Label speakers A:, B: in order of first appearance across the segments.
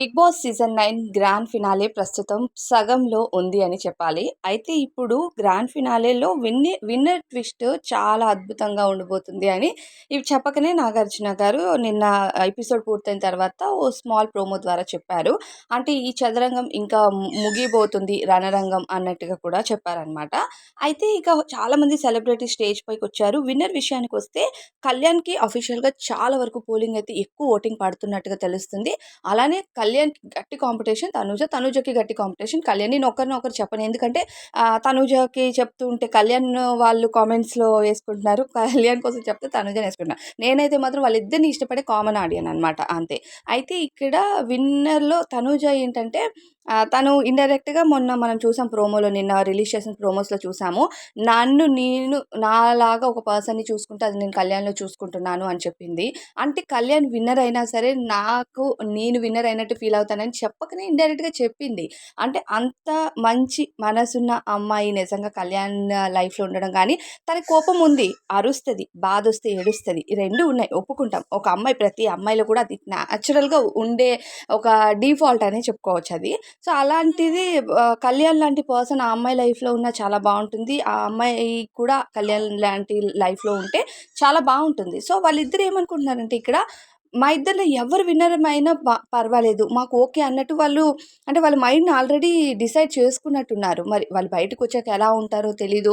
A: Big Boss season 9 grand finale ప్రస్తుతం సగంలో ఉంది అని చెప్పాలి. అయితే ఇప్పుడు గ్రాండ్ ఫినాలేలో విన్నర్ ట్విస్ట్ చాలా అద్భుతంగా ఉండబోతుంది అని ఇవి చెప్పకనే నాగార్జున గారు నిన్న ఎపిసోడ్ పూర్తయిన తర్వాత ఓ స్మాల్ ప్రోమో ద్వారా చెప్పారు. అంటే ఈ చదరంగం ఇంకా ముగియబోతుంది రణరంగం అన్నట్టుగా కూడా చెప్పారనమాట. అయితే ఇక చాలామంది సెలబ్రిటీ స్టేజ్ పైకొచ్చారు. విన్నర్ విషయానికొస్తే కళ్యాణ్‌కి అఫీషియల్‌గా చాలా వరకు పోలింగ్ అయితే ఎక్కువ ఓటింగ్ పడుతున్నట్టుగా తెలుస్తుంది. అలానే కళ్యాణ్‌కి గట్టి కాంపిటీషన్ తనూజ, తనూజకి గట్టి కాంపిటీషన్ కళ్యాణ్. నేను ఒకరినొకరు చెప్పను. ఎందుకంటే తనూజకి చెప్తూ ఉంటే కళ్యాణ్ వాళ్ళు కామెంట్స్‌లో వేసుకుంటున్నారు. కళ్యాణ్ కోసం చెప్తే తనూజని ఏసుకుంటున్నారు. నేనైతే మాత్రం వాళ్ళిద్దరిని ఇష్టపడే కామన్ ఆడియన్ అనమాట అంతే. అయితే ఇక్కడ విన్నర్‌లో తనూజ ఏంటంటే తను ఇండైరెక్ట్‌గా మొన్న మనం చూసాం ప్రోమోలో నిన్న రిలీజ్ చేసిన ప్రోమోస్‌లో చూసాము. నేను నాలాగా ఒక పర్సన్‌ని చూసుకుంటే అది నేను కళ్యాణ్‌లో చూసుకుంటున్నాను అని చెప్పింది. అంటే కళ్యాణ్ విన్నర్ అయినా సరే నేను విన్నర్ అయినట్టు ఫీల్ అవుతానని చెప్పకనే ఇండైరెక్ట్‌గా చెప్పింది. అంటే అంత మంచి మనసున్న అమ్మాయి నిజంగా కళ్యాణ్ లైఫ్‌లో ఉండడం గానీ, తనకి కోపం ఉంది. అరుస్తది, బాధొస్తే ఏడుస్తది. ఈ 2 ఉన్నాయి ఒప్పుకుంటాం. ఒక అమ్మాయి ప్రతి అమ్మాయిలో కూడా అది న్యాచురల్‌గా ఉండే ఒక డిఫాల్ట్ అనే చెప్పుకోవచ్చది. సో, అలాంటిది కళ్యాణ్ లాంటి పర్సన్ ఆ అమ్మాయి లైఫ్‌లో ఉన్నా చాలా బావుంటుంది. ఆ అమ్మాయి కూడా కళ్యాణ్ లాంటి లైఫ్‌లో ఉంటే చాలా బావుంటుంది. సో, వాళ్ళిద్దరు ఏమనుకుంటున్నారంటే ఇక్కడ మా ఇద్దరిలో ఎవరు విన్నర్ అయినా పర్వాలేదు. మాకు ఓకే అన్నట్టు వాళ్ళు అంటే వాళ్ళ మైండ్‌ని ఆల్రెడీ డిసైడ్ చేసుకున్నట్టున్నారు. మరి వాళ్ళు బయటకొచ్చాక ఎలా ఉంటారో తెలీదు.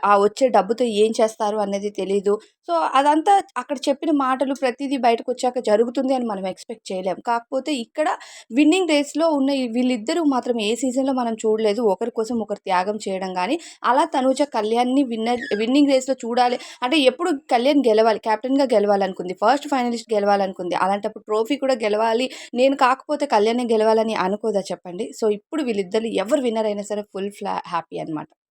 A: ఆ వచ్చే డబ్బుతో ఏం చేస్తారు అనేది తెలీదు. సో, అదంతా అక్కడ చెప్పిన మాటలు ప్రతీదీ బయటకొచ్చాక జరుగుతుంది అని మనం ఎక్స్‌పెక్ట్ చేయలేం. కాకపోతే ఇక్కడ విన్నింగ్ రేస్‌లో ఉన్న వీళ్ళిద్దరూ మాత్రం ఏ సీజన్‌లో మనం చూడలేదు. ఒకరి కోసం ఒకరు త్యాగం చేయడం గానీ, అలా తనూజ కళ్యాణ్‌ని విన్నింగ్ రేస్‌లో చూడాలి అంటే ఎప్పుడు కళ్యాణ్ గెలవాలి. కెప్టెన్‌గా గెలవాలనుకుంది. First finalist గెలవాలనుకుంది. అలాంటప్పుడు ట్రోఫీ కూడా గెలవాలి. నేను కాకపోతే కళ్యాణే గెలవాలని అనుకోదా చెప్పండి. సో, ఇప్పుడు వీళ్ళిద్దరిలో ఎవరు విన్నర్ అయినా సరే ఫుల్ హ్యాపీ అనమాట.